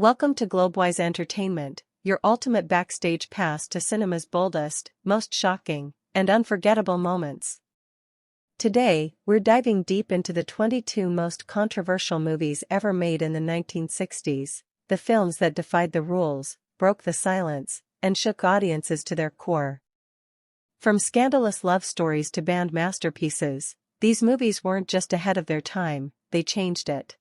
Welcome to Globewise Entertainment, your ultimate backstage pass to cinema's boldest, most shocking, and unforgettable moments. Today, we're diving deep into the 22 most controversial movies ever made in the 1960s, the films that defied the rules, broke the silence, and shook audiences to their core. From scandalous love stories to banned masterpieces, these movies weren't just ahead of their time, they changed it.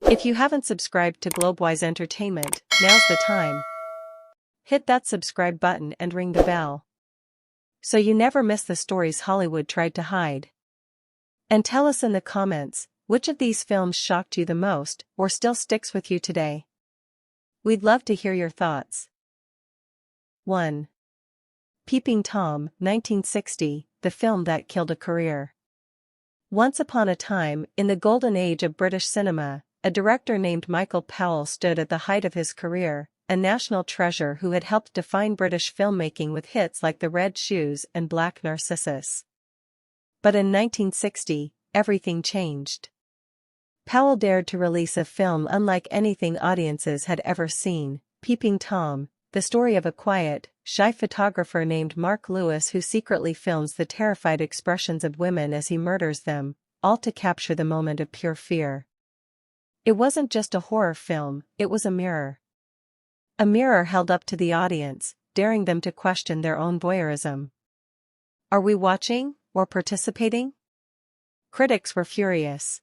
If you haven't subscribed to Globewise Entertainment, now's the time. Hit that subscribe button and ring the bell, so you never miss the stories Hollywood tried to hide. And tell us in the comments, which of these films shocked you the most, or still sticks with you today? We'd love to hear your thoughts. 1. Peeping Tom, 1960, the film that killed a career. Once upon a time, in the golden age of British cinema, a director named Michael Powell stood at the height of his career, a national treasure who had helped define British filmmaking with hits like The Red Shoes and Black Narcissus. But in 1960, everything changed. Powell dared to release a film unlike anything audiences had ever seen, Peeping Tom, the story of a quiet, shy photographer named Mark Lewis who secretly films the terrified expressions of women as he murders them, all to capture the moment of pure fear. It wasn't just a horror film, it was a mirror. A mirror held up to the audience, daring them to question their own voyeurism. Are we watching, or participating? Critics were furious.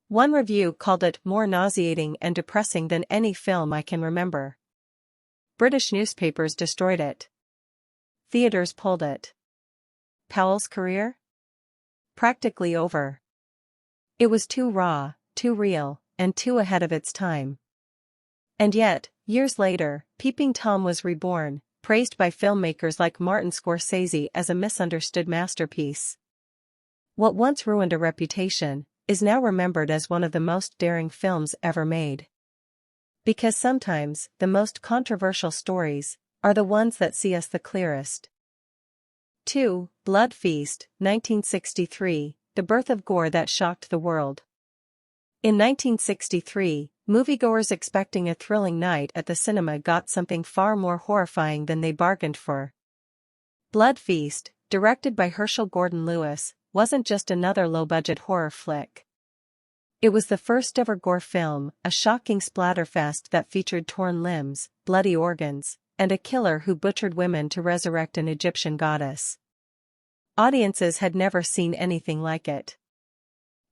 One review called it more nauseating and depressing than any film I can remember. British newspapers destroyed it. Theaters pulled it. Powell's career? Practically over. It was too raw, too real, and too ahead of its time. And yet, years later, Peeping Tom was reborn, praised by filmmakers like Martin Scorsese as a misunderstood masterpiece. What once ruined a reputation is now remembered as one of the most daring films ever made. Because sometimes, the most controversial stories are the ones that see us the clearest. 2. Blood Feast, 1963, the birth of gore that shocked the world. In 1963, moviegoers expecting a thrilling night at the cinema got something far more horrifying than they bargained for. Blood Feast, directed by Herschel Gordon Lewis, wasn't just another low-budget horror flick. It was the first-ever gore film, a shocking splatterfest that featured torn limbs, bloody organs, and a killer who butchered women to resurrect an Egyptian goddess. Audiences had never seen anything like it.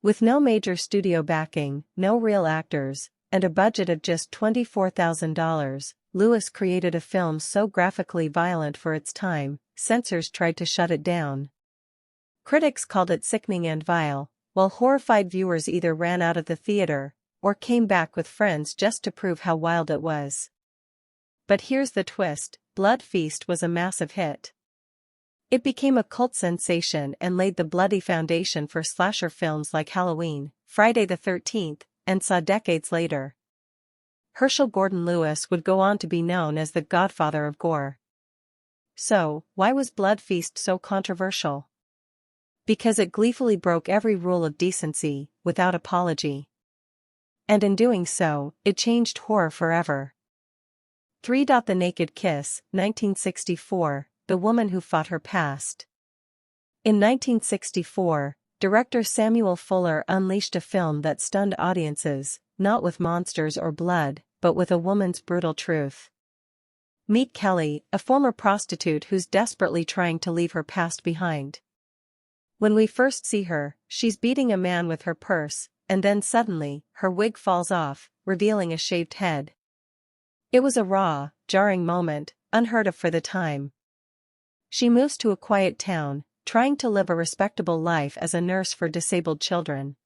With no major studio backing, no real actors, and a budget of just $24,000, Lewis created a film so graphically violent for its time, censors tried to shut it down. Critics called it sickening and vile, while horrified viewers either ran out of the theater or came back with friends just to prove how wild it was. But here's the twist: Blood Feast was a massive hit. It became a cult sensation and laid the bloody foundation for slasher films like Halloween, Friday the 13th, and Saw decades later. Herschel Gordon Lewis would go on to be known as the godfather of gore. So, why was Blood Feast so controversial? Because it gleefully broke every rule of decency, without apology. And in doing so, it changed horror forever. 3. The Naked Kiss, 1964, the woman who fought her past. In 1964, director Samuel Fuller unleashed a film that stunned audiences, not with monsters or blood, but with a woman's brutal truth. Meet Kelly, a former prostitute who's desperately trying to leave her past behind. When we first see her, she's beating a man with her purse, and then suddenly, her wig falls off, revealing a shaved head. It was a raw, jarring moment, unheard of for the time. She moves to a quiet town, trying to live a respectable life as a nurse for disabled children.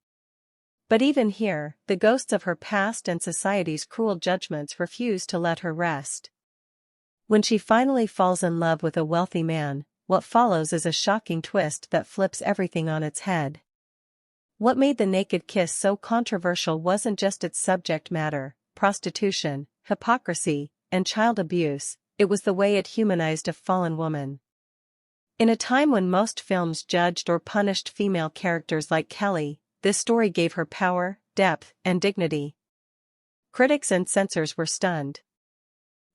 But even here, the ghosts of her past and society's cruel judgments refuse to let her rest. When she finally falls in love with a wealthy man, what follows is a shocking twist that flips everything on its head. What made The Naked Kiss so controversial wasn't just its subject matter, prostitution, hypocrisy, and child abuse, it was the way it humanized a fallen woman. In a time when most films judged or punished female characters like Kelly, this story gave her power, depth, and dignity. Critics and censors were stunned.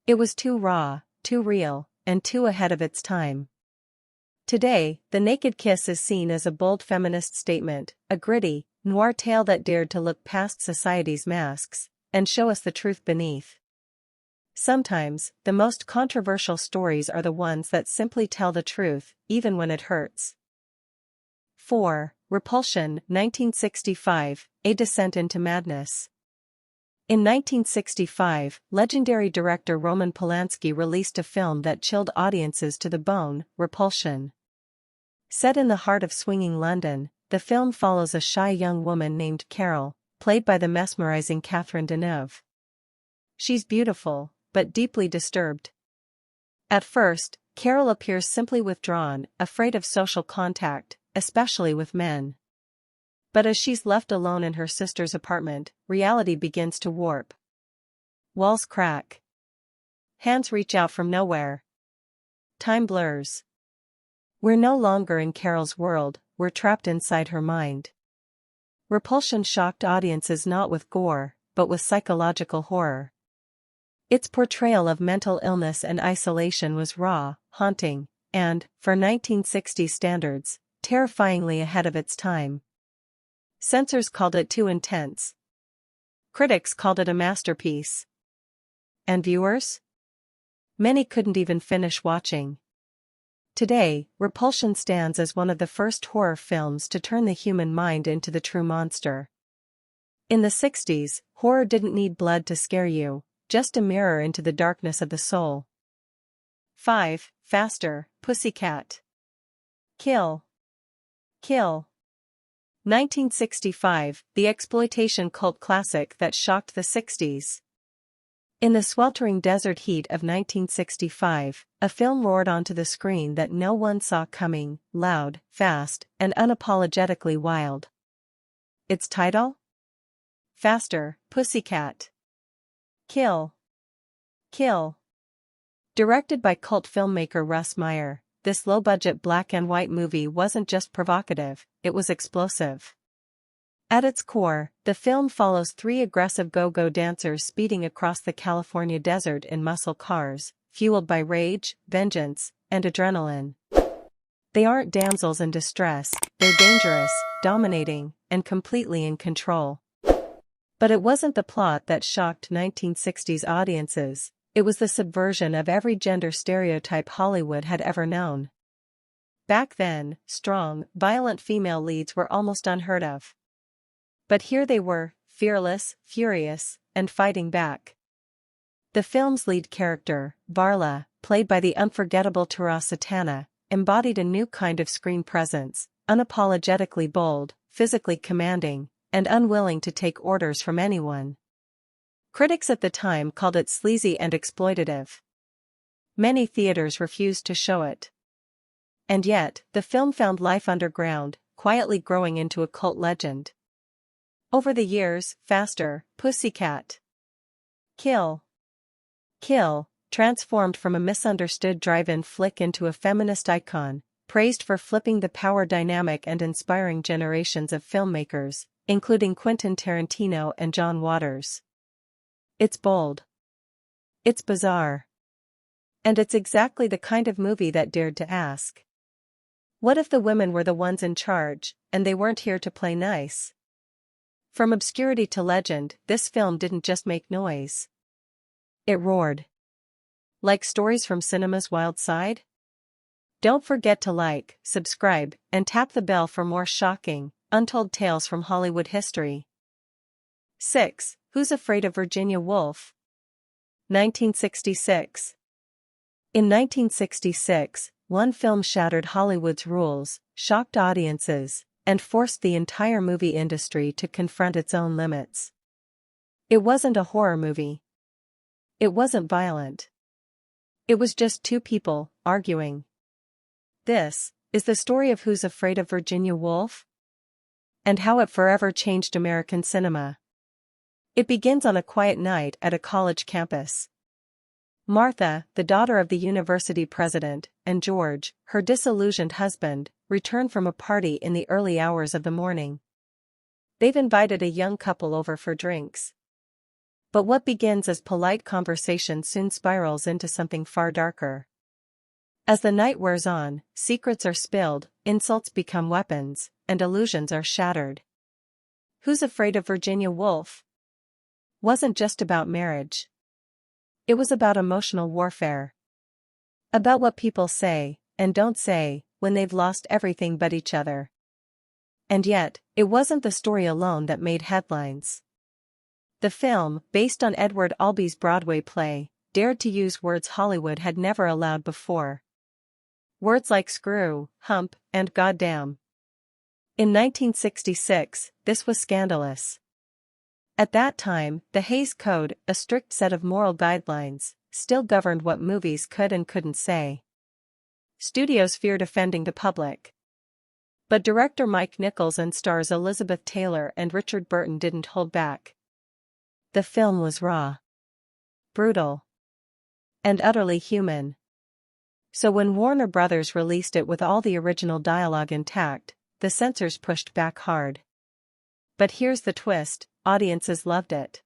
It was too raw, too real, and too ahead of its time. Today, The Naked Kiss is seen as a bold feminist statement, a gritty, noir tale that dared to look past society's masks and show us the truth beneath. Sometimes, the most controversial stories are the ones that simply tell the truth, even when it hurts. 4. Repulsion, 1965, A Descent into Madness. In 1965, legendary director Roman Polanski released a film that chilled audiences to the bone, Repulsion. Set in the heart of swinging London, the film follows a shy young woman named Carol, played by the mesmerizing Catherine Deneuve. She's beautiful, but deeply disturbed. At first, Carol appears simply withdrawn, afraid of social contact, especially with men. But as she's left alone in her sister's apartment, reality begins to warp. Walls crack. Hands reach out from nowhere. Time blurs. We're no longer in Carol's world, we're trapped inside her mind. Repulsion shocked audiences not with gore, but with psychological horror. Its portrayal of mental illness and isolation was raw, haunting, and, for 1960s standards, terrifyingly ahead of its time. Censors called it too intense. Critics called it a masterpiece. And viewers? Many couldn't even finish watching. Today, Repulsion stands as one of the first horror films to turn the human mind into the true monster. In the 60s, horror didn't need blood to scare you, just a mirror into the darkness of the soul. 5. Faster, Pussycat. Kill. Kill. 1965, the exploitation cult classic that shocked the 60s. In the sweltering desert heat of 1965, a film roared onto the screen that no one saw coming, loud, fast, and unapologetically wild. Its title? Faster, Pussycat. Kill. Kill. Directed by cult filmmaker Russ Meyer, this low-budget black and white movie wasn't just provocative, it was explosive. At its core, the film follows three aggressive go-go dancers speeding across the California desert in muscle cars, fueled by rage, vengeance, and adrenaline. They aren't damsels in distress, they're dangerous, dominating, and completely in control. But it wasn't the plot that shocked 1960s audiences, it was the subversion of every gender stereotype Hollywood had ever known. Back then, strong, violent female leads were almost unheard of. But here they were, fearless, furious, and fighting back. The film's lead character, Varla, played by the unforgettable Satana, embodied a new kind of screen presence, unapologetically bold, physically commanding, and unwilling to take orders from anyone. Critics at the time called it sleazy and exploitative. Many theaters refused to show it. And yet, the film found life underground, quietly growing into a cult legend. Over the years, Faster, Pussycat. Kill. Kill, transformed from a misunderstood drive-in flick into a feminist icon, praised for flipping the power dynamic and inspiring generations of filmmakers, including Quentin Tarantino and John Waters. It's bold. It's bizarre. And it's exactly the kind of movie that dared to ask, what if the women were the ones in charge, and they weren't here to play nice? From obscurity to legend, this film didn't just make noise. It roared. Like stories from cinema's wild side? Don't forget to like, subscribe, and tap the bell for more shocking, untold tales from Hollywood history. 6. Who's Afraid of Virginia Woolf? 1966. In 1966, one film shattered Hollywood's rules, shocked audiences, and forced the entire movie industry to confront its own limits. It wasn't a horror movie. It wasn't violent. It was just two people, arguing. This is the story of Who's Afraid of Virginia Woolf? And how it forever changed American cinema. It begins on a quiet night at a college campus. Martha, the daughter of the university president, and George, her disillusioned husband, return from a party in the early hours of the morning. They've invited a young couple over for drinks. But what begins as polite conversation soon spirals into something far darker. As the night wears on, secrets are spilled, insults become weapons, and illusions are shattered. Who's Afraid of Virginia Woolf wasn't just about marriage. It was about emotional warfare. About what people say, and don't say, when they've lost everything but each other. And yet, it wasn't the story alone that made headlines. The film, based on Edward Albee's Broadway play, dared to use words Hollywood had never allowed before. Words like screw, hump, and goddamn. In 1966, this was scandalous. At that time, the Hays Code, a strict set of moral guidelines, still governed what movies could and couldn't say. Studios feared offending the public. But director Mike Nichols and stars Elizabeth Taylor and Richard Burton didn't hold back. The film was raw, brutal, and utterly human. So when Warner Brothers released it with all the original dialogue intact, the censors pushed back hard. But here's the twist, audiences loved it.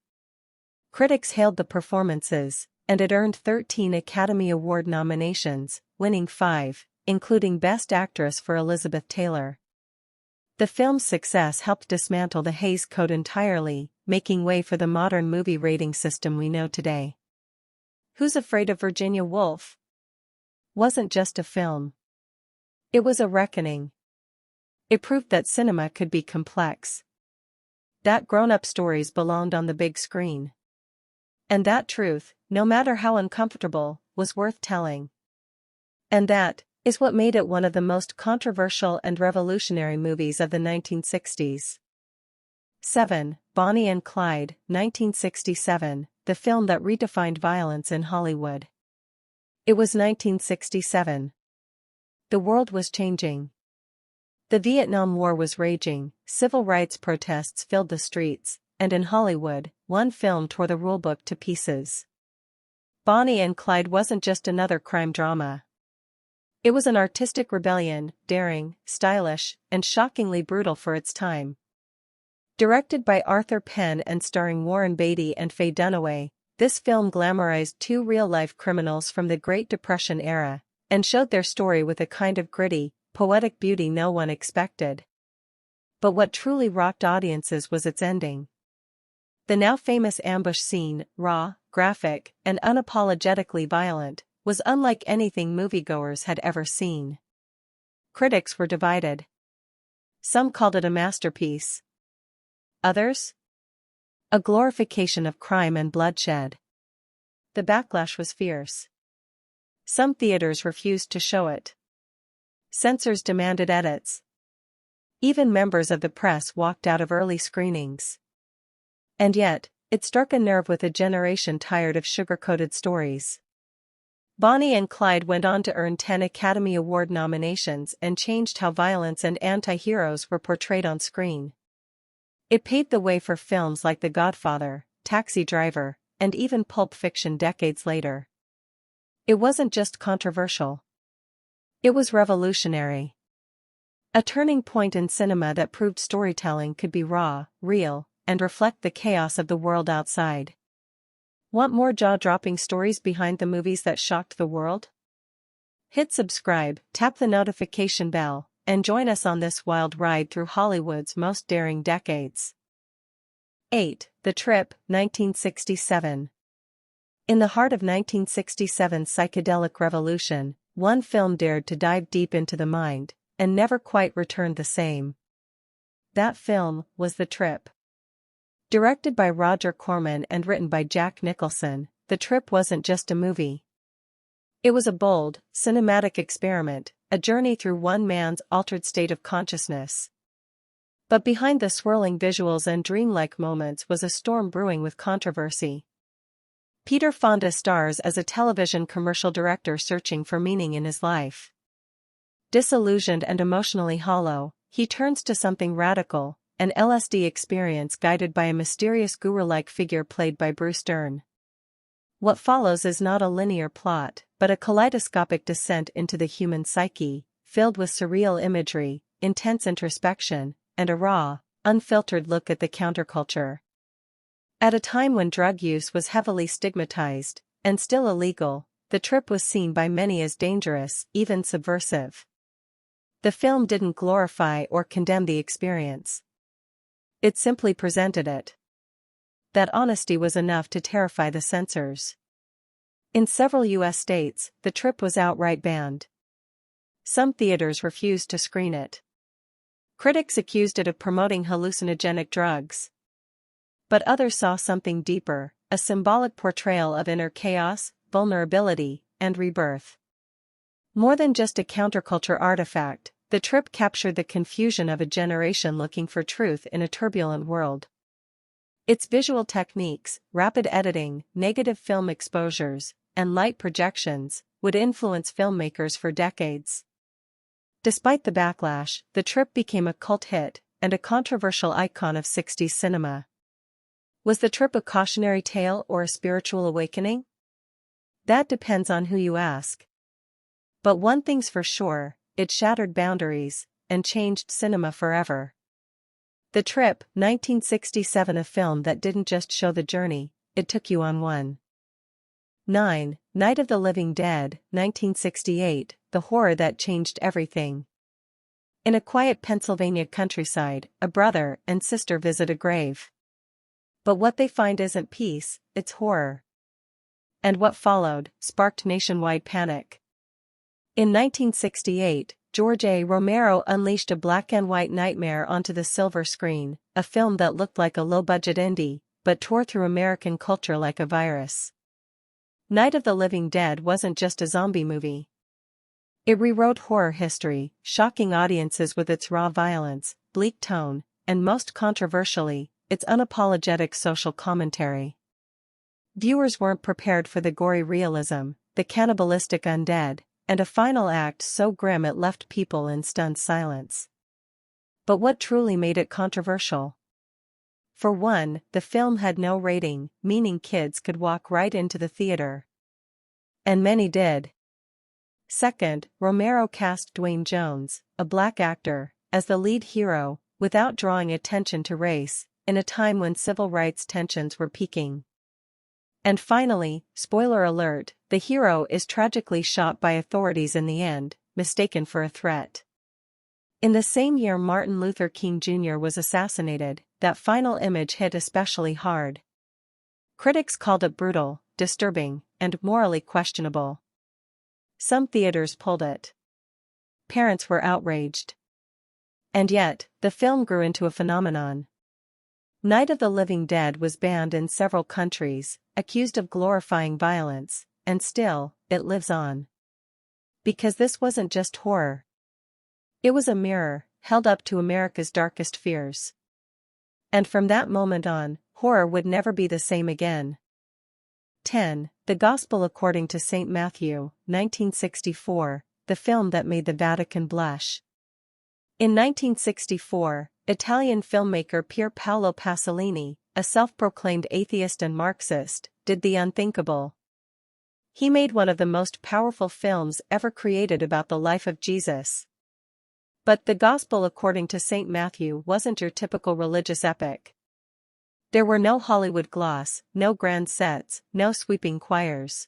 Critics hailed the performances, and it earned 13 Academy Award nominations, winning 5, including Best Actress for Elizabeth Taylor. The film's success helped dismantle the Hays Code entirely, making way for the modern movie rating system we know today. Who's Afraid of Virginia Woolf wasn't just a film. It was a reckoning. It proved that cinema could be complex. That grown-up stories belonged on the big screen. And that truth, no matter how uncomfortable, was worth telling. And that is what made it one of the most controversial and revolutionary movies of the 1960s. 7. Bonnie and Clyde, 1967, the film that redefined violence in Hollywood. It was 1967. The world was changing. The Vietnam War was raging, civil rights protests filled the streets, and in Hollywood, one film tore the rulebook to pieces. Bonnie and Clyde wasn't just another crime drama. It was an artistic rebellion, daring, stylish, and shockingly brutal for its time. Directed by Arthur Penn and starring Warren Beatty and Faye Dunaway, this film glamorized two real-life criminals from the Great Depression era, and showed their story with a kind of gritty, poetic beauty no one expected. But what truly rocked audiences was its ending. The now famous ambush scene, raw, graphic, and unapologetically violent, was unlike anything moviegoers had ever seen. Critics were divided. Some called it a masterpiece. Others? A glorification of crime and bloodshed. The backlash was fierce. Some theaters refused to show it. Censors demanded edits. Even members of the press walked out of early screenings. And yet, it struck a nerve with a generation tired of sugar-coated stories. Bonnie and Clyde went on to earn 10 Academy Award nominations and changed how violence and anti-heroes were portrayed on screen. It paved the way for films like The Godfather, Taxi Driver, and even Pulp Fiction decades later. It wasn't just controversial. It was revolutionary. A turning point in cinema that proved storytelling could be raw, real, and reflect the chaos of the world outside. Want more jaw-dropping stories behind the movies that shocked the world? Hit subscribe, tap the notification bell, and join us on this wild ride through Hollywood's most daring decades. 8. The Trip, 1967. In the heart of 1967's psychedelic revolution, one film dared to dive deep into the mind, and never quite returned the same. That film was The Trip. Directed by Roger Corman and written by Jack Nicholson, The Trip wasn't just a movie. It was a bold, cinematic experiment, a journey through one man's altered state of consciousness. But behind the swirling visuals and dreamlike moments was a storm brewing with controversy. Peter Fonda stars as a television commercial director searching for meaning in his life. Disillusioned and emotionally hollow, he turns to something radical, an LSD experience guided by a mysterious guru-like figure played by Bruce Dern. What follows is not a linear plot, but a kaleidoscopic descent into the human psyche, filled with surreal imagery, intense introspection, and a raw, unfiltered look at the counterculture. At a time when drug use was heavily stigmatized, and still illegal, the trip was seen by many as dangerous, even subversive. The film didn't glorify or condemn the experience. It simply presented it. That honesty was enough to terrify the censors. In several U.S. states, the trip was outright banned. Some theaters refused to screen it. Critics accused it of promoting hallucinogenic drugs. But others saw something deeper, a symbolic portrayal of inner chaos, vulnerability, and rebirth. More than just a counterculture artifact, the trip captured the confusion of a generation looking for truth in a turbulent world. Its visual techniques, rapid editing, negative film exposures, and light projections, would influence filmmakers for decades. Despite the backlash, the trip became a cult hit, and a controversial icon of 60s cinema. Was the trip a cautionary tale or a spiritual awakening? That depends on who you ask. But one thing's for sure, it shattered boundaries, and changed cinema forever. The Trip, 1967, a film that didn't just show the journey, it took you on one. 9. Night of the Living Dead, 1968, the horror that changed everything. In a quiet Pennsylvania countryside, a brother and sister visit a grave. But what they find isn't peace, it's horror. And what followed sparked nationwide panic. In 1968, George A. Romero unleashed a black-and-white nightmare onto the silver screen, a film that looked like a low-budget indie, but tore through American culture like a virus. Night of the Living Dead wasn't just a zombie movie. It rewrote horror history, shocking audiences with its raw violence, bleak tone, and most controversially, its unapologetic social commentary. Viewers weren't prepared for the gory realism, the cannibalistic undead, and a final act so grim it left people in stunned silence. But what truly made it controversial? For one, the film had no rating, meaning kids could walk right into the theater. And many did. Second, Romero cast Dwayne Jones, a black actor, as the lead hero, without drawing attention to race, in a time when civil rights tensions were peaking. And finally, spoiler alert, the hero is tragically shot by authorities in the end, mistaken for a threat. In the same year Martin Luther King Jr. was assassinated, that final image hit especially hard. Critics called it brutal, disturbing, and morally questionable. Some theaters pulled it. Parents were outraged. And yet, the film grew into a phenomenon. Night of the Living Dead was banned in several countries, accused of glorifying violence, and still, it lives on. Because this wasn't just horror. It was a mirror, held up to America's darkest fears. And from that moment on, horror would never be the same again. 10. The Gospel According to St. Matthew, 1964, the film that made the Vatican blush. In 1964, Italian filmmaker Pier Paolo Pasolini, a self-proclaimed atheist and Marxist, did the unthinkable. He made one of the most powerful films ever created about the life of Jesus. But The Gospel According to St. Matthew wasn't your typical religious epic. There were no Hollywood gloss, no grand sets, no sweeping choirs.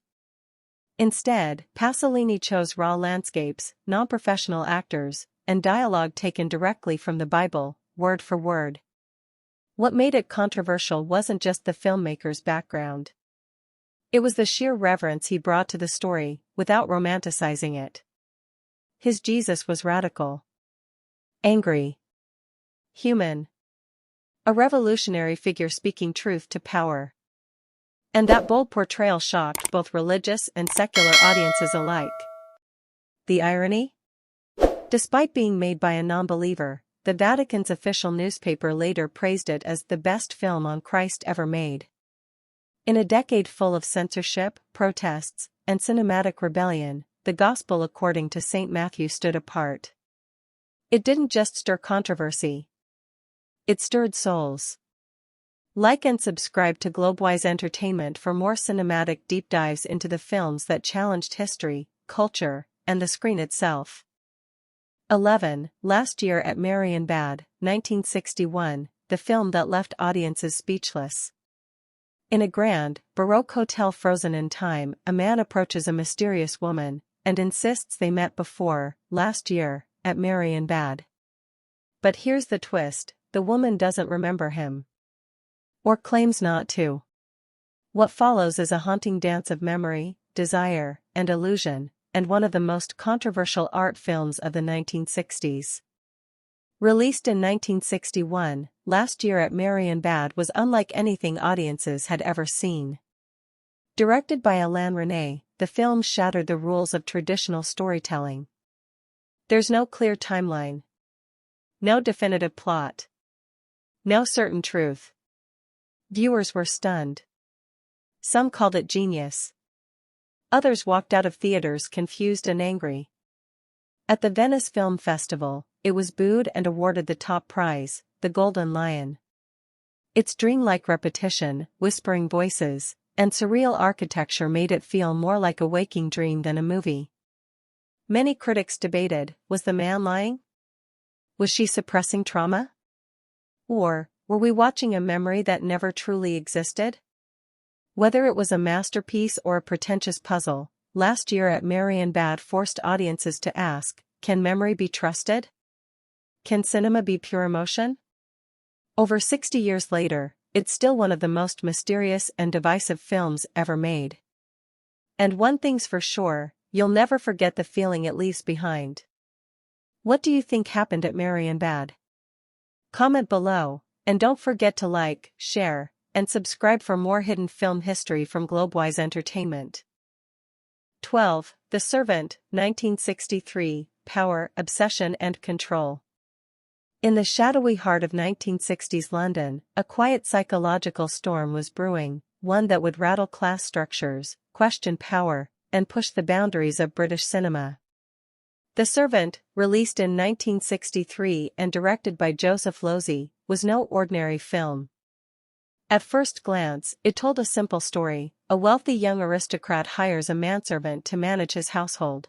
Instead, Pasolini chose raw landscapes, non-professional actors, and dialogue taken directly from the Bible, word for word. What made it controversial wasn't just the filmmaker's background. It was the sheer reverence he brought to the story, without romanticizing it. His Jesus was radical. Angry. Human. A revolutionary figure speaking truth to power. And that bold portrayal shocked both religious and secular audiences alike. The irony? Despite being made by a non-believer, the Vatican's official newspaper later praised it as the best film on Christ ever made. In a decade full of censorship, protests, and cinematic rebellion, The Gospel According to St. Matthew stood apart. It didn't just stir controversy. It stirred souls. Like and subscribe to Globewise Entertainment for more cinematic deep dives into the films that challenged history, culture, and the screen itself. 11. Last Year at Marienbad, 1961, the film that left audiences speechless. In a grand, Baroque hotel frozen in time, a man approaches a mysterious woman and insists they met before, last year, at Marienbad. But here's the twist, the woman doesn't remember him. Or claims not to. What follows is a haunting dance of memory, desire, and illusion, and one of the most controversial art films of the 1960s. Released in 1961, Last Year at Marienbad was unlike anything audiences had ever seen. Directed by Alain Resnais, the film shattered the rules of traditional storytelling. There's no clear timeline. No definitive plot. No certain truth. Viewers were stunned. Some called it genius. Others walked out of theaters confused and angry. At the Venice Film Festival, it was booed and awarded the top prize, the Golden Lion. Its dreamlike repetition, whispering voices, and surreal architecture made it feel more like a waking dream than a movie. Many critics debated, was the man lying? Was she suppressing trauma? Or, were we watching a memory that never truly existed? Whether it was a masterpiece or a pretentious puzzle, Last Year at Marienbad forced audiences to ask, can memory be trusted? Can cinema be pure emotion? Over 60 years later, it's still one of the most mysterious and divisive films ever made. And one thing's for sure, you'll never forget the feeling it leaves behind. What do you think happened at Marienbad? Comment below, and don't forget to like, share, and subscribe for more hidden film history from Globewise Entertainment. 12. The Servant, 1963, Power, Obsession and Control. In the shadowy heart of 1960s London, a quiet psychological storm was brewing, one that would rattle class structures, question power, and push the boundaries of British cinema. The Servant, released in 1963 and directed by Joseph Losey, was no ordinary film. At first glance, it told a simple story: a wealthy young aristocrat hires a manservant to manage his household.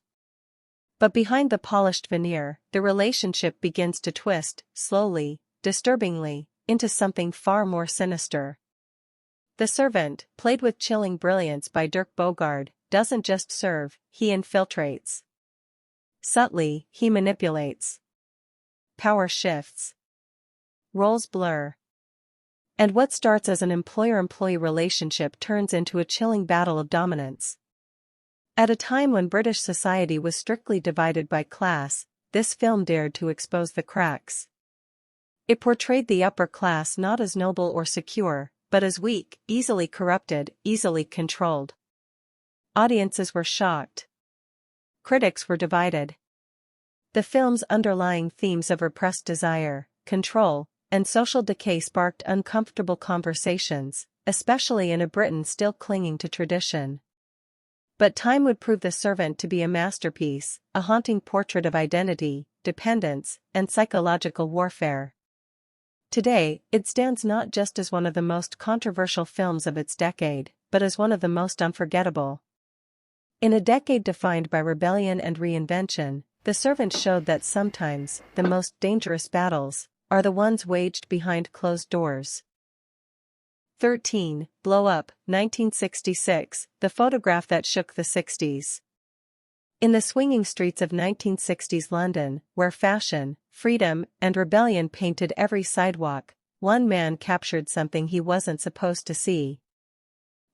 But behind the polished veneer, the relationship begins to twist, slowly, disturbingly, into something far more sinister. The servant, played with chilling brilliance by Dirk Bogarde, doesn't just serve, he infiltrates. Subtly, he manipulates. Power shifts. Roles blur. And what starts as an employer-employee relationship turns into a chilling battle of dominance. At a time when British society was strictly divided by class, this film dared to expose the cracks. It portrayed the upper class not as noble or secure, but as weak, easily corrupted, easily controlled. Audiences were shocked. Critics were divided. The film's underlying themes of repressed desire, control, and social decay sparked uncomfortable conversations, especially in a Britain still clinging to tradition. But time would prove The Servant to be a masterpiece, a haunting portrait of identity, dependence, and psychological warfare. Today, it stands not just as one of the most controversial films of its decade, but as one of the most unforgettable. In a decade defined by rebellion and reinvention, The Servant showed that sometimes, the most dangerous battles are the ones waged behind closed doors. 13. Blow Up, 1966, the photograph that shook the 60s. In the swinging streets of 1960s London, where fashion, freedom, and rebellion painted every sidewalk, one man captured something he wasn't supposed to see.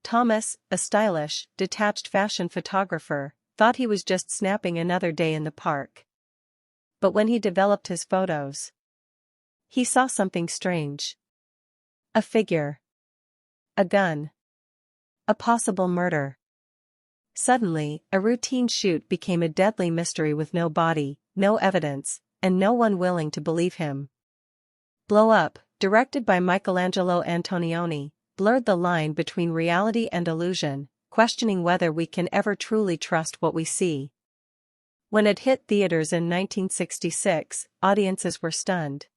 Thomas, a stylish, detached fashion photographer, thought he was just snapping another day in the park. But when he developed his photos, he saw something strange. A figure. A gun. A possible murder. Suddenly, a routine shoot became a deadly mystery with no body, no evidence, and no one willing to believe him. Blow Up, directed by Michelangelo Antonioni, blurred the line between reality and illusion, questioning whether we can ever truly trust what we see. When it hit theaters in 1966, audiences were stunned.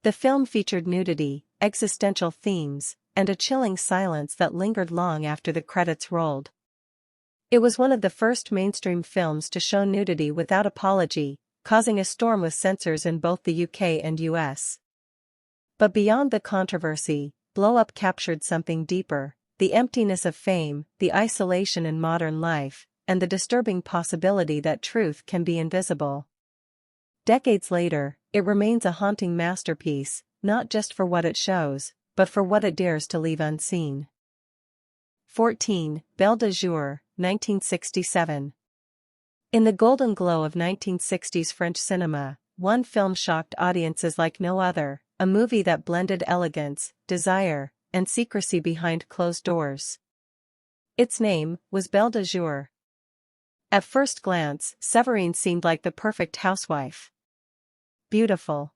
The film featured nudity, existential themes, and a chilling silence that lingered long after the credits rolled. It was one of the first mainstream films to show nudity without apology, causing a storm with censors in both the UK and US. But beyond the controversy, Blow Up captured something deeper: the emptiness of fame, the isolation in modern life, and the disturbing possibility that truth can be invisible. Decades later, it remains a haunting masterpiece, not just for what it shows, but for what it dares to leave unseen. 14. Belle de Jour, 1967. In the golden glow of 1960s French cinema, one film shocked audiences like no other, a movie that blended elegance, desire, and secrecy behind closed doors. Its name was Belle de Jour. At first glance, Séverine seemed like the perfect housewife. Beautiful,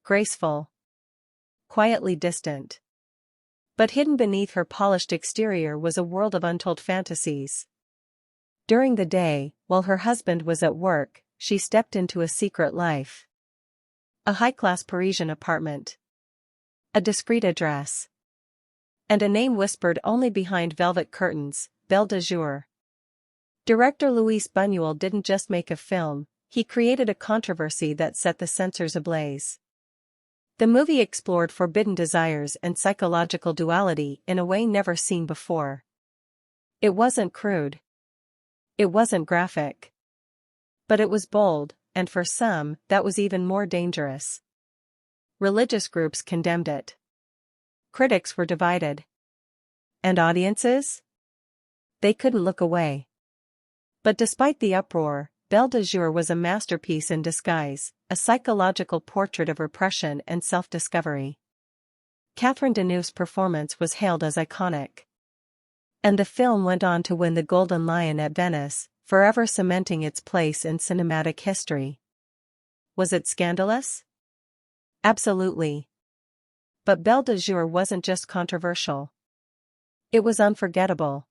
graceful, quietly distant. But hidden beneath her polished exterior was a world of untold fantasies. During the day, while her husband was at work, she stepped into a secret life. A high-class Parisian apartment. A discreet address. And a name whispered only behind velvet curtains: Belle de Jour. Director Luis Buñuel didn't just make a film, he created a controversy that set the censors ablaze. The movie explored forbidden desires and psychological duality in a way never seen before. It wasn't crude. It wasn't graphic. But it was bold, and for some, that was even more dangerous. Religious groups condemned it. Critics were divided. And audiences? They couldn't look away. But despite the uproar, Belle de Jour was a masterpiece in disguise, a psychological portrait of repression and self-discovery. Catherine Deneuve's performance was hailed as iconic. And the film went on to win the Golden Lion at Venice, forever cementing its place in cinematic history. Was it scandalous? Absolutely. But Belle de Jour wasn't just controversial. It was unforgettable.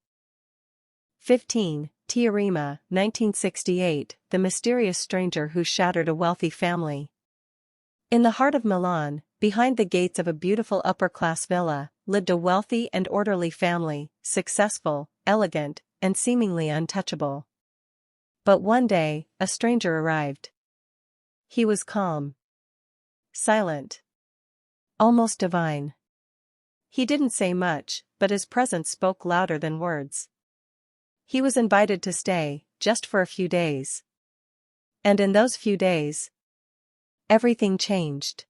15. Tiarma, 1968, the mysterious stranger who shattered a wealthy family. In the heart of Milan, behind the gates of a beautiful upper-class villa, lived a wealthy and orderly family, successful, elegant, and seemingly untouchable. But one day, a stranger arrived. He was calm. Silent. Almost divine. He didn't say much, but his presence spoke louder than words. He was invited to stay, just for a few days. And in those few days, everything changed.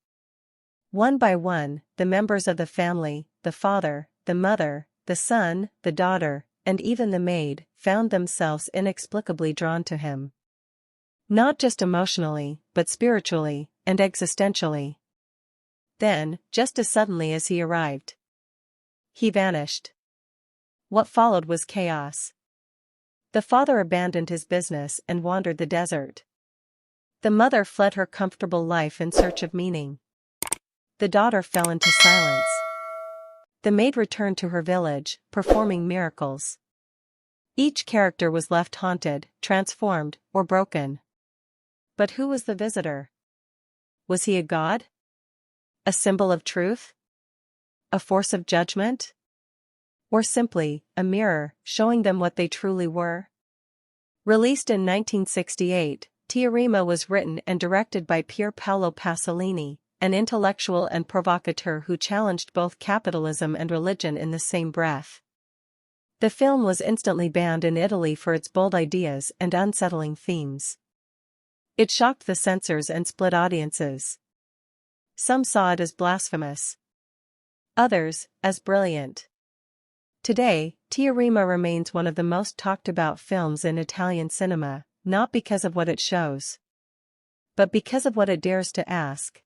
One by one, the members of the family, the father, the mother, the son, the daughter, and even the maid, found themselves inexplicably drawn to him. Not just emotionally, but spiritually, and existentially. Then, just as suddenly as he arrived, he vanished. What followed was chaos. The father abandoned his business and wandered the desert. The mother fled her comfortable life in search of meaning. The daughter fell into silence. The maid returned to her village, performing miracles. Each character was left haunted, transformed, or broken. But who was the visitor? Was he a god? A symbol of truth? A force of judgment? Or simply, a mirror, showing them what they truly were? Released in 1968, Tiarma was written and directed by Pier Paolo Pasolini, an intellectual and provocateur who challenged both capitalism and religion in the same breath. The film was instantly banned in Italy for its bold ideas and unsettling themes. It shocked the censors and split audiences. Some saw it as blasphemous. Others, as brilliant. Today, Tiarma remains one of the most talked about films in Italian cinema, not because of what it shows, but because of what it dares to ask.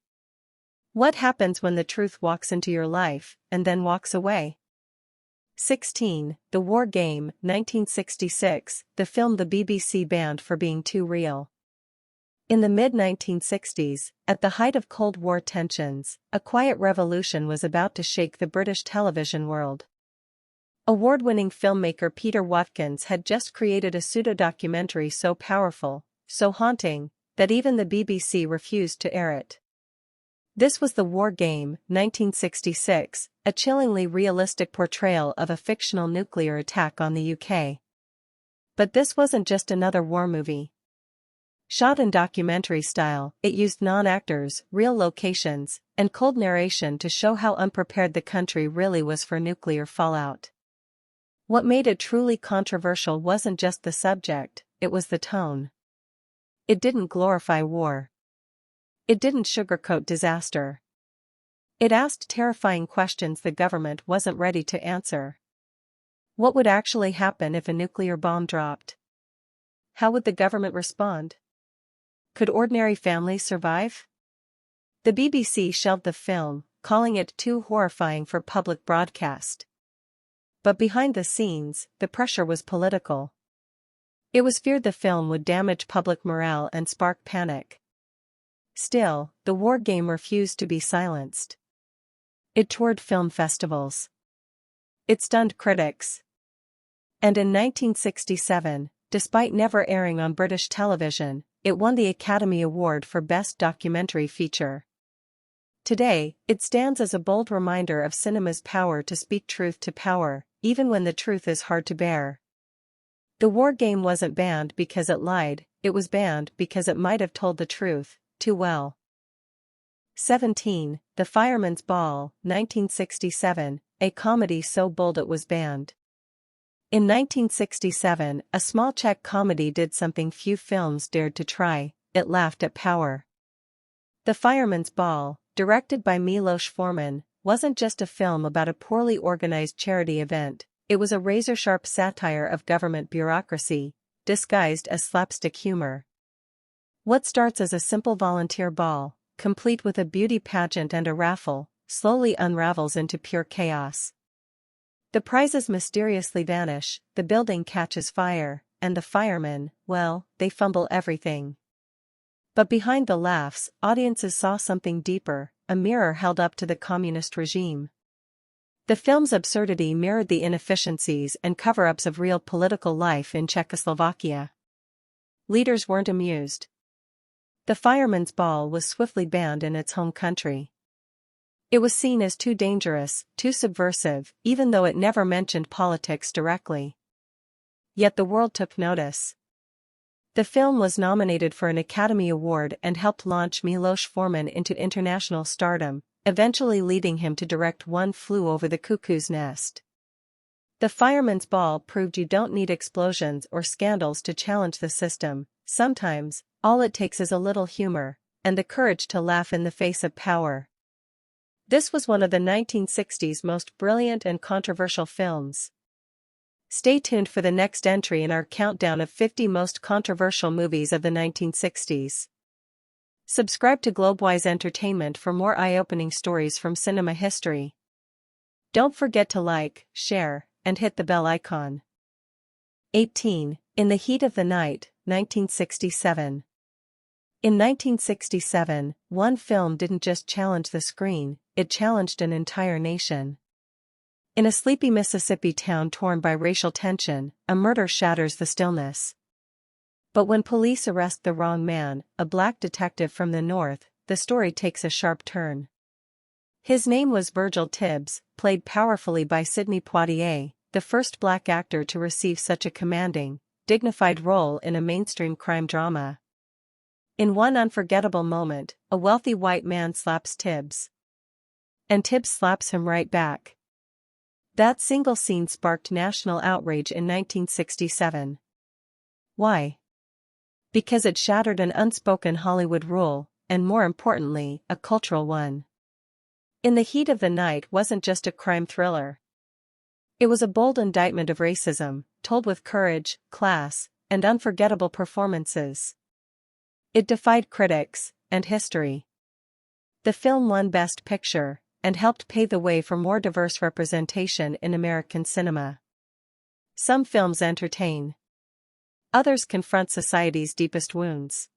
What happens when the truth walks into your life, and then walks away? 16. The War Game, 1966, the film the BBC banned for being too real. In the mid-1960s, at the height of Cold War tensions, a quiet revolution was about to shake the British television world. Award-winning filmmaker Peter Watkins had just created a pseudo-documentary so powerful, so haunting, that even the BBC refused to air it. This was The War Game, 1966, a chillingly realistic portrayal of a fictional nuclear attack on the UK. But this wasn't just another war movie. Shot in documentary style, it used non-actors, real locations, and cold narration to show how unprepared the country really was for nuclear fallout. What made it truly controversial wasn't just the subject, it was the tone. It didn't glorify war. It didn't sugarcoat disaster. It asked terrifying questions the government wasn't ready to answer. What would actually happen if a nuclear bomb dropped? How would the government respond? Could ordinary families survive? The BBC shelved the film, calling it too horrifying for public broadcast. But behind the scenes, the pressure was political. It was feared the film would damage public morale and spark panic. Still, the war game refused to be silenced. It toured film festivals. It stunned critics. And in 1967, despite never airing on British television, it won the Academy Award for Best Documentary Feature. Today, it stands as a bold reminder of cinema's power to speak truth to power, even when the truth is hard to bear. The war game wasn't banned because it lied, it was banned because it might have told the truth too well. 17. The Firemans Ball, 1967, a comedy so bold it was banned. In 1967, a small Czech comedy did something few films dared to try, it laughed at power. The Firemans Ball, directed by Milos Forman, wasn't just a film about a poorly organized charity event, it was a razor-sharp satire of government bureaucracy, disguised as slapstick humor. What starts as a simple volunteer ball, complete with a beauty pageant and a raffle, slowly unravels into pure chaos. The prizes mysteriously vanish, the building catches fire, and the firemen, well, they fumble everything. But behind the laughs, audiences saw something deeper, a mirror held up to the communist regime. The film's absurdity mirrored the inefficiencies and cover-ups of real political life in Czechoslovakia. Leaders weren't amused. The Fireman's Ball was swiftly banned in its home country. It was seen as too dangerous, too subversive, even though it never mentioned politics directly. Yet the world took notice. The film was nominated for an Academy Award and helped launch Milos Forman into international stardom, eventually leading him to direct One Flew Over the Cuckoo's Nest. The Fireman's Ball proved you don't need explosions or scandals to challenge the system. Sometimes, all it takes is a little humor, and the courage to laugh in the face of power. This was one of the 1960s most brilliant and controversial films. Stay tuned for the next entry in our countdown of 50 most controversial movies of the 1960s. Subscribe to Globewise Entertainment for more eye-opening stories from cinema history. Don't forget to like, share, and hit the bell icon. 18. In the Heat of the Night, 1967. In 1967, one film didn't just challenge the screen, it challenged an entire nation. In a sleepy Mississippi town torn by racial tension, a murder shatters the stillness. But when police arrest the wrong man, a black detective from the north, the story takes a sharp turn. His name was Virgil Tibbs, played powerfully by Sidney Poitier, the first black actor to receive such a commanding, dignified role in a mainstream crime drama. In one unforgettable moment, a wealthy white man slaps Tibbs. And Tibbs slaps him right back. That single scene sparked national outrage in 1967. Why? Because it shattered an unspoken Hollywood rule, and more importantly, a cultural one. In the Heat of the Night wasn't just a crime thriller. It was a bold indictment of racism, told with courage, class, and unforgettable performances. It defied critics and history. The film won Best Picture, and helped pave the way for more diverse representation in American cinema. Some films entertain. Others confront society's deepest wounds.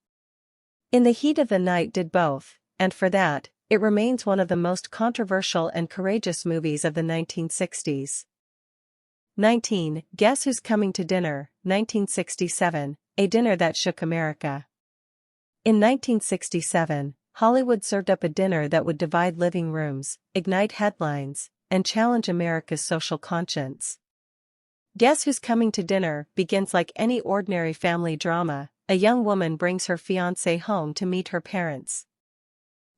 In the Heat of the Night did both, and for that, it remains one of the most controversial and courageous movies of the 1960s. 19. Guess Who's Coming to Dinner, 1967, a dinner that shook America. In 1967, Hollywood served up a dinner that would divide living rooms, ignite headlines, and challenge America's social conscience. Guess Who's Coming to Dinner begins like any ordinary family drama, a young woman brings her fiancé home to meet her parents.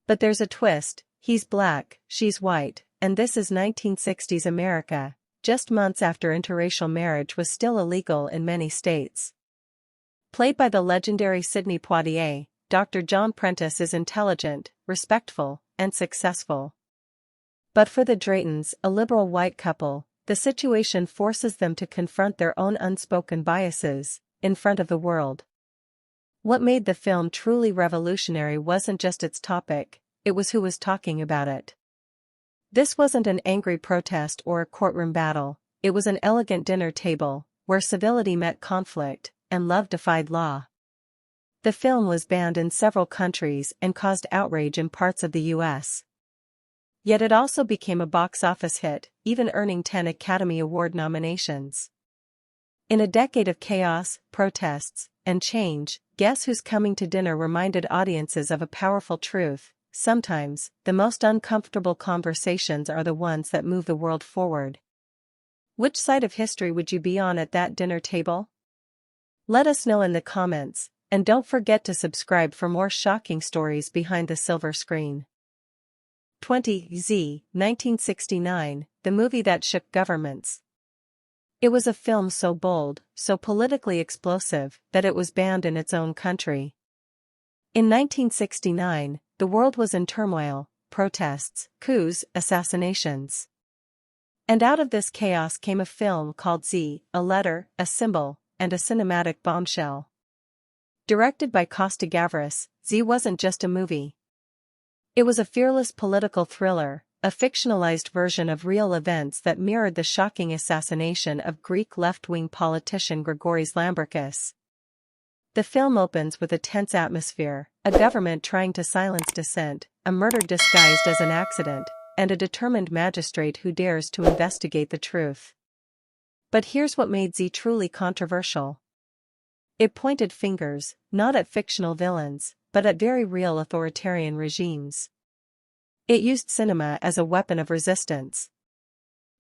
But there's a twist: he's black, she's white, and this is 1960s America, just months after interracial marriage was still illegal in many states. Played by the legendary Sidney Poitier, Dr. John Prentice is intelligent, respectful, and successful. But for the Draytons, a liberal white couple, the situation forces them to confront their own unspoken biases in front of the world. What made the film truly revolutionary wasn't just its topic, it was who was talking about it. This wasn't an angry protest or a courtroom battle, it was an elegant dinner table, where civility met conflict, and love defied law. The film was banned in several countries and caused outrage in parts of the US. Yet it also became a box office hit, even earning 10 Academy Award nominations. In a decade of chaos, protests, and change, Guess Who's Coming to Dinner reminded audiences of a powerful truth: sometimes, the most uncomfortable conversations are the ones that move the world forward. Which side of history would you be on at that dinner table? Let us know in the comments, and don't forget to subscribe for more shocking stories behind the silver screen. 20Z, 1969, the movie that shook governments. It was a film so bold, so politically explosive, that it was banned in its own country. In 1969, the world was in turmoil: protests, coups, assassinations. And out of this chaos came a film called Z, a letter, a symbol, and a cinematic bombshell. Directed by Costa Gavras, Z wasn't just a movie. It was a fearless political thriller, a fictionalized version of real events that mirrored the shocking assassination of Greek left-wing politician Grigoris Lambrikis. The film opens with a tense atmosphere: a government trying to silence dissent, a murder disguised as an accident, and a determined magistrate who dares to investigate the truth. But here's what made Z truly controversial. It pointed fingers, not at fictional villains, but at very real authoritarian regimes. It used cinema as a weapon of resistance.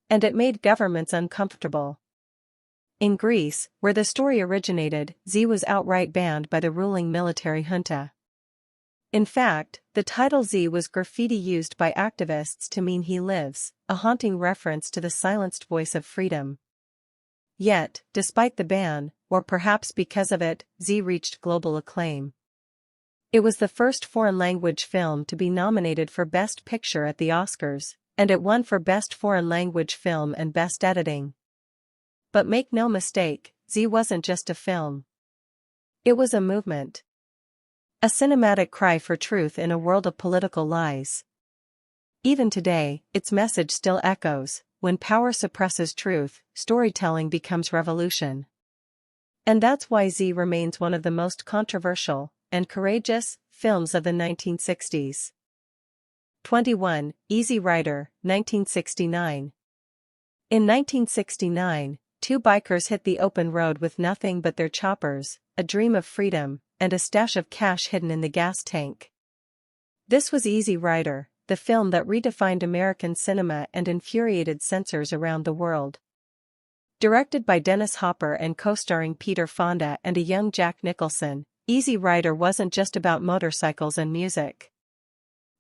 And it made governments uncomfortable. In Greece, where the story originated, Z was outright banned by the ruling military junta. In fact, the title Z was graffiti used by activists to mean "he lives," a haunting reference to the silenced voice of freedom. Yet, despite the ban, or perhaps because of it, Z reached global acclaim. It was the first foreign-language film to be nominated for Best Picture at the Oscars, and it won for Best Foreign Language Film and Best Editing. But make no mistake, Z wasn't just a film. It was a movement. A cinematic cry for truth in a world of political lies. Even today, its message still echoes: when power suppresses truth, storytelling becomes revolution. And that's why Z remains one of the most controversial and courageous films of the 1960s. 21. Easy Rider, 1969. In 1969, two bikers hit the open road with nothing but their choppers, a dream of freedom, and a stash of cash hidden in the gas tank. This was Easy Rider, the film that redefined American cinema and infuriated censors around the world. Directed by Dennis Hopper and co-starring Peter Fonda and a young Jack Nicholson, Easy Rider wasn't just about motorcycles and music.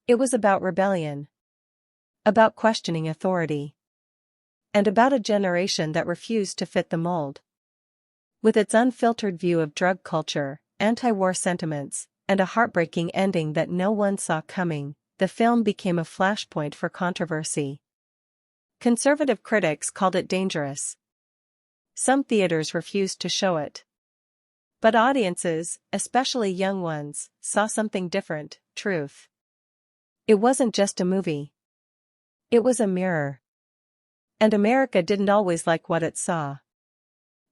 It was about rebellion. About questioning authority. And about a generation that refused to fit the mold. With its unfiltered view of drug culture, anti-war sentiments, and a heartbreaking ending that no one saw coming, the film became a flashpoint for controversy. Conservative critics called it dangerous. Some theaters refused to show it. But audiences, especially young ones, saw something different: truth. It wasn't just a movie. It was a mirror. And America didn't always like what it saw.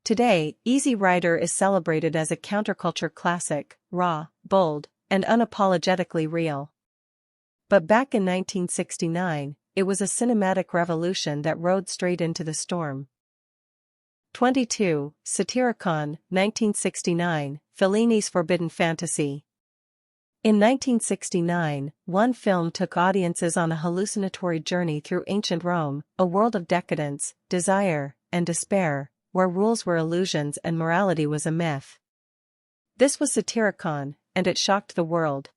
Today, Easy Rider is celebrated as a counterculture classic, raw, bold, and unapologetically real. But back in 1969, it was a cinematic revolution that rode straight into the storm. 22. Satiron, 1969, Fellini's Forbidden Fantasy. In 1969, one film took audiences on a hallucinatory journey through ancient Rome, a world of decadence, desire, and despair, where rules were illusions and morality was a myth. This was Satiron, and it shocked the world.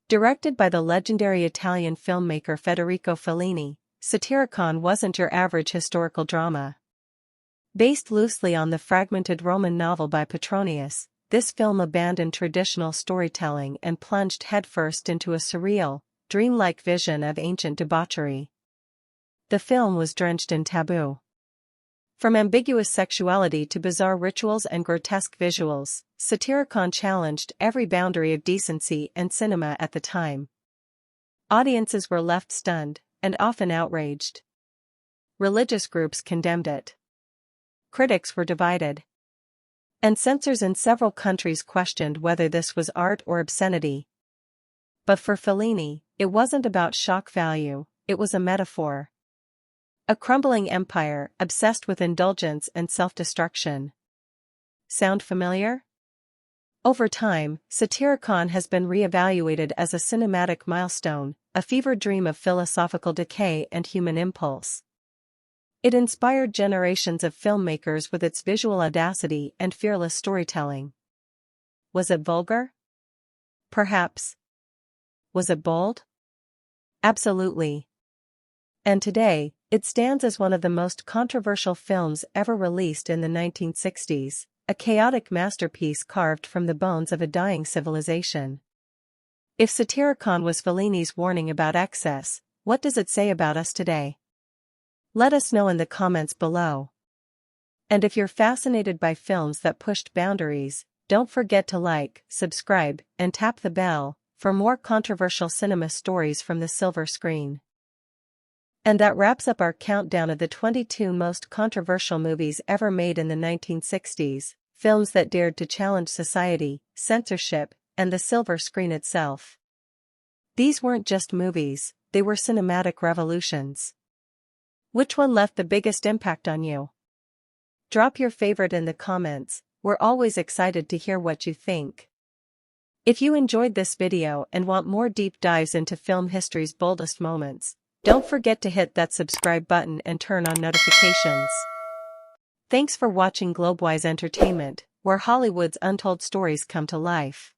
Directed by the legendary Italian filmmaker Federico Fellini, Satiron wasn't your average historical drama. Based loosely on the fragmented Roman novel by Petronius, this film abandoned traditional storytelling and plunged headfirst into a surreal, dreamlike vision of ancient debauchery. The film was drenched in taboo. From ambiguous sexuality to bizarre rituals and grotesque visuals, Satiron challenged every boundary of decency and cinema at the time. Audiences were left stunned, and often outraged. Religious groups condemned it. Critics were divided. And censors in several countries questioned whether this was art or obscenity. But for Fellini, it wasn't about shock value, it was a metaphor. A crumbling empire obsessed with indulgence and self-destruction. Sound familiar? Over time, Satiron has been re-evaluated as a cinematic milestone, a fevered dream of philosophical decay and human impulse. It inspired generations of filmmakers with its visual audacity and fearless storytelling. Was it vulgar? Perhaps. Was it bold? Absolutely. And today, it stands as one of the most controversial films ever released in the 1960s, a chaotic masterpiece carved from the bones of a dying civilization. If Satiron was Fellini's warning about excess, what does it say about us today? Let us know in the comments below. And if you're fascinated by films that pushed boundaries, don't forget to like, subscribe, and tap the bell for more controversial cinema stories from the silver screen. And that wraps up our countdown of the 22 most controversial movies ever made in the 1960s, films that dared to challenge society, censorship, and the silver screen itself. These weren't just movies, they were cinematic revolutions. Which one left the biggest impact on you? Drop your favorite in the comments, we're always excited to hear what you think. If you enjoyed this video and want more deep dives into film history's boldest moments, don't forget to hit that subscribe button and turn on notifications. Thanks for watching Globewise Entertainment, where Hollywood's untold stories come to life.